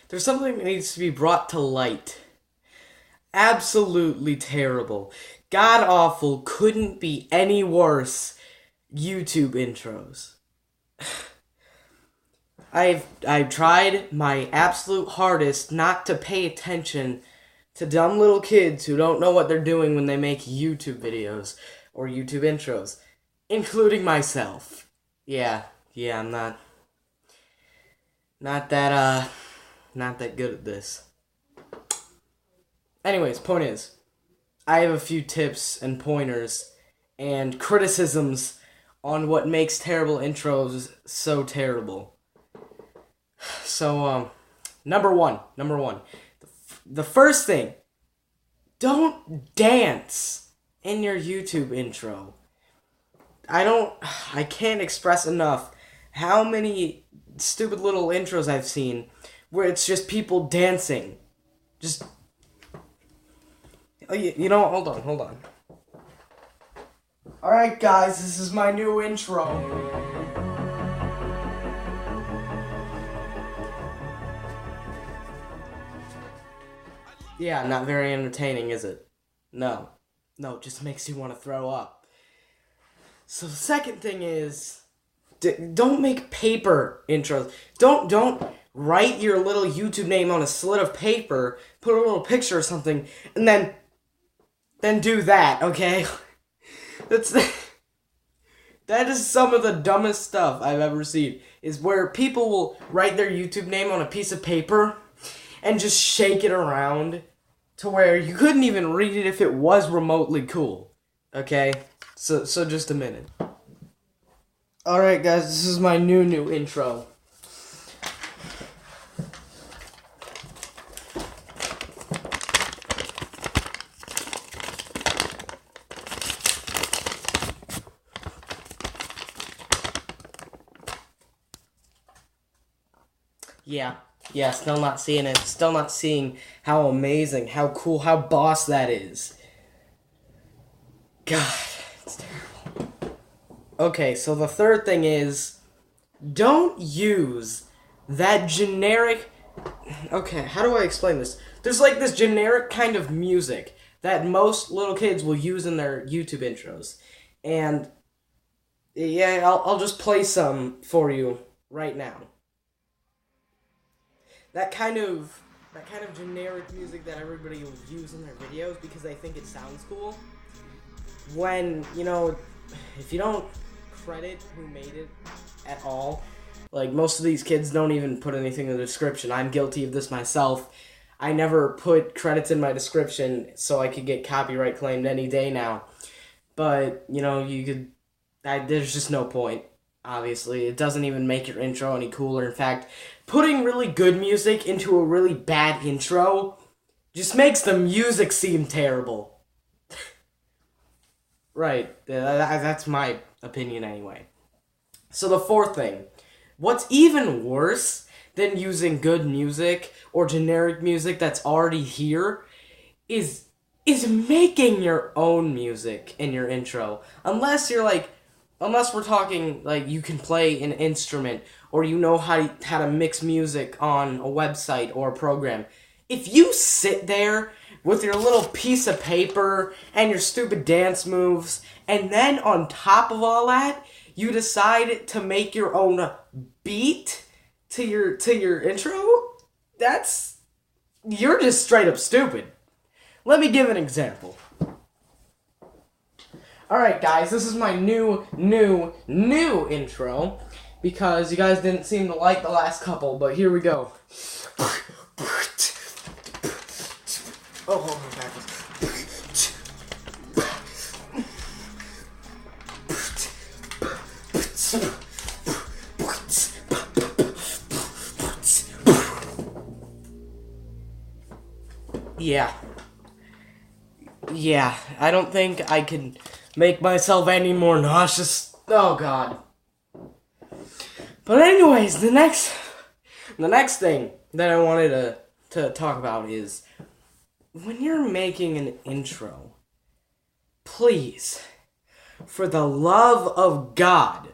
There's something that needs to be brought to light. Absolutely terrible. God awful, couldn't be any worse YouTube intros. I've tried my absolute hardest not to pay attention to dumb little kids who don't know what they're doing when they make YouTube videos or YouTube intros, including myself. Yeah, I'm not that good at this. Anyways, point is, I have a few tips and pointers and criticisms on what makes terrible intros so terrible. So, number one. The first thing, don't dance in your YouTube intro. I can't express enough how many stupid little intros I've seen where it's just people dancing. Just, you know, hold on. Alright guys, this is my new intro. Yeah, not very entertaining, is it? No, it just makes you want to throw up. So the second thing is, don't make paper intros. Don't write your little YouTube name on a slit of paper, put a little picture or something, and then do that, okay? That is some of the dumbest stuff I've ever seen, is where people will write their YouTube name on a piece of paper and just shake it around to where you couldn't even read it if it was remotely cool. Okay? So just a minute. Alright guys, this is my new intro. Yeah, still not seeing it. Still not seeing how amazing, how cool, how boss that is. God, it's terrible. Okay, so the third thing is, don't use that generic... Okay, how do I explain this? There's like this generic kind of music that most little kids will use in their YouTube intros. And, yeah, I'll just play some for you right now. That kind of generic music that everybody will use in their videos because they think it sounds cool. When, if you don't credit who made it at all, like most of these kids don't even put anything in the description. I'm guilty of this myself. I never put credits in my description so I could get copyright claimed any day now. But, there's just no point. Obviously, it doesn't even make your intro any cooler. In fact, putting really good music into a really bad intro just makes the music seem terrible. Right, that's my opinion anyway. So the fourth thing, what's even worse than using good music or generic music that's already here is making your own music in your intro. Unless we're talking, like, you can play an instrument, or you know how to mix music on a website or a program. If you sit there with your little piece of paper and your stupid dance moves, and then on top of all that, you decide to make your own beat to your intro, you're just straight up stupid. Let me give an example. Alright guys, this is my new intro, because you guys didn't seem to like the last couple, but here we go. Oh, backwards. Yeah, I don't think I can make myself any more nauseous. Oh god. But anyways, the next thing that I wanted to talk about is, when you're making an intro, please, for the love of God,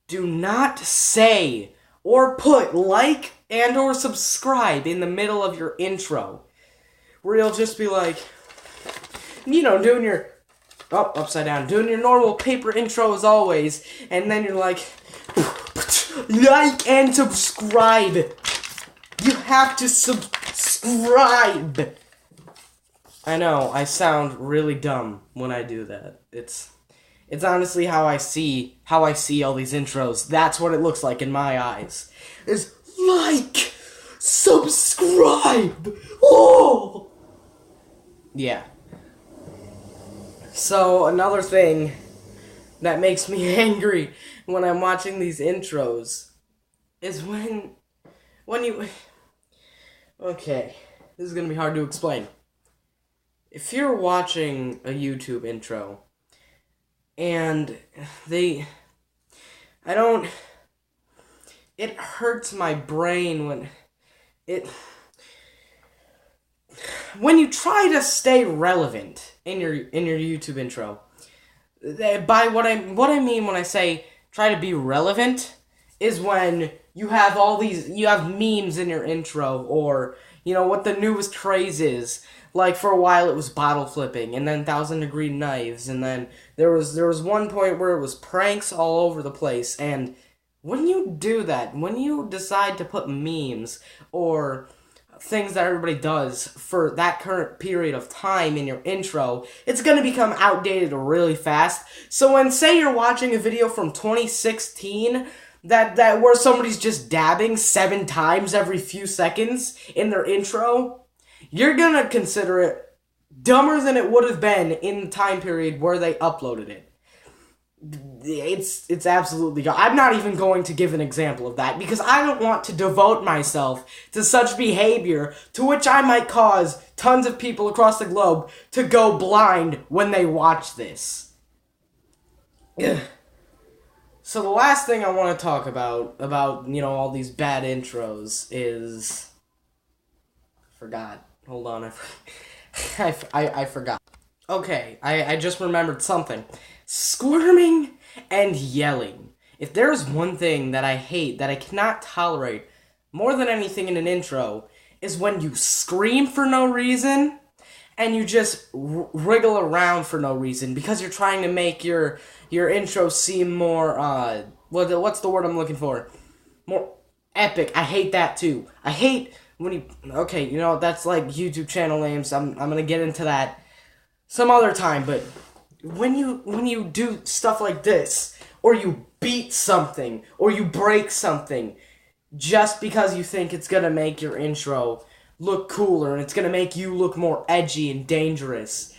do not say or put like and or subscribe in the middle of your intro, where you'll just be like, you know, doing your, oh, upside down, doing your normal paper intro as always, and then you're like, like and subscribe. You have to subscribe. I know, I sound really dumb when I do that. It's honestly how I see all these intros. That's what it looks like in my eyes. Is like, subscribe. Oh. Yeah. So another thing that makes me angry when I'm watching these intros is when you, okay, this is gonna be hard to explain. If you're watching a YouTube intro and it hurts my brain when you try to stay relevant in your YouTube intro. By what I mean when I say try to be relevant is when you have memes in your intro, or you know what the newest craze is. Like for a while it was bottle flipping, and then 1,000-degree knives, and then there was one point where it was pranks all over the place. And when you do that, when you decide to put memes or things that everybody does for that current period of time in your intro, it's gonna become outdated really fast. So when, say you're watching a video from 2016 that where somebody's just dabbing 7 times every few seconds in their intro, you're gonna consider it dumber than it would have been in the time period where they uploaded it. It's absolutely... I'm not even going to give an example of that, because I don't want to devote myself to such behavior to which I might cause tons of people across the globe to go blind when they watch this. So the last thing I want to talk about, you know, all these bad intros is... Forgot. Hold on, I forgot. Okay, I just remembered something. Squirming and yelling. If there's one thing that I hate, that I cannot tolerate more than anything in an intro, is when you scream for no reason and you just wriggle around for no reason because you're trying to make your intro seem more, what's the word I'm looking for? More epic. I hate that too. I hate when you, okay, you know, that's like YouTube channel names. I'm gonna get into that some other time, but when you do stuff like this, or you beat something, or you break something, just because you think it's gonna make your intro look cooler, and it's gonna make you look more edgy and dangerous,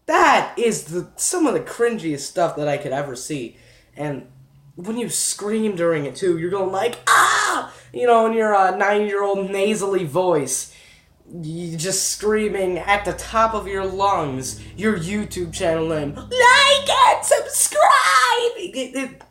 that is some of the cringiest stuff that I could ever see. And when you scream during it too, you're going like, ah! You know, in your 9-year-old nasally voice, you just screaming at the top of your lungs your YouTube channel name, like and subscribe.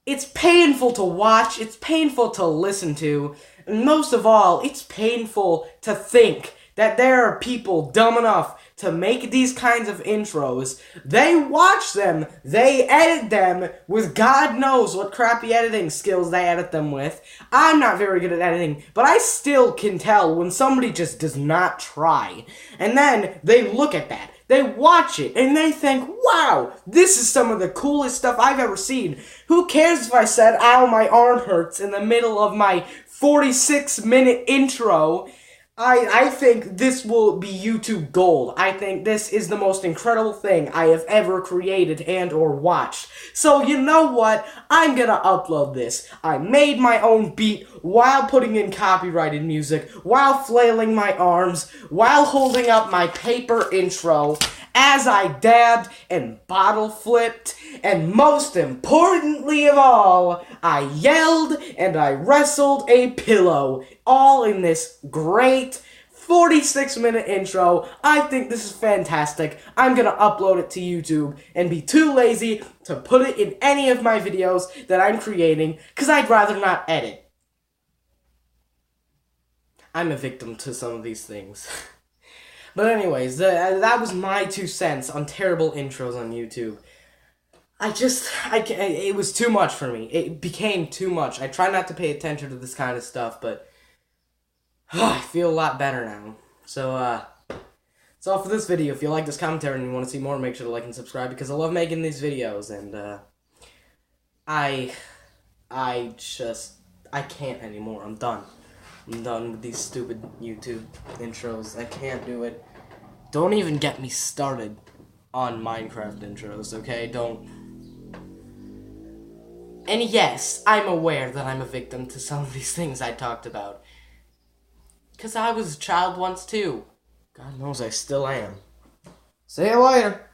It's painful to watch, it's painful to listen to, and most of all, it's painful to think that there are people dumb enough to make these kinds of intros. They watch them, they edit them with God knows what crappy editing skills they edit them with. I'm not very good at editing, but I still can tell when somebody just does not try. And then they look at that, they watch it, and they think, wow, this is some of the coolest stuff I've ever seen. Who cares if I said, ow, my arm hurts in the middle of my 46-minute intro? I think this will be YouTube gold. I think this is the most incredible thing I have ever created and or watched. So you know what? I'm gonna upload this. I made my own beat while putting in copyrighted music, while flailing my arms, while holding up my paper intro, as I dabbed and bottle flipped, and most importantly of all, I yelled and I wrestled a pillow, all in this great 46-minute intro. I think this is fantastic. I'm gonna upload it to YouTube and be too lazy to put it in any of my videos that I'm creating, because I'd rather not edit. I'm a victim to some of these things. But anyways, that was my 2 cents on terrible intros on YouTube. it was too much for me. It became too much. I try not to pay attention to this kind of stuff, but I feel a lot better now. So, that's all for this video. If you like this commentary and you want to see more, make sure to like and subscribe, because I love making these videos, and, I can't anymore. I'm done. I'm done with these stupid YouTube intros. I can't do it. Don't even get me started on Minecraft intros, okay? Don't. And yes, I'm aware that I'm a victim to some of these things I talked about. Because I was a child once too. God knows I still am. See you later.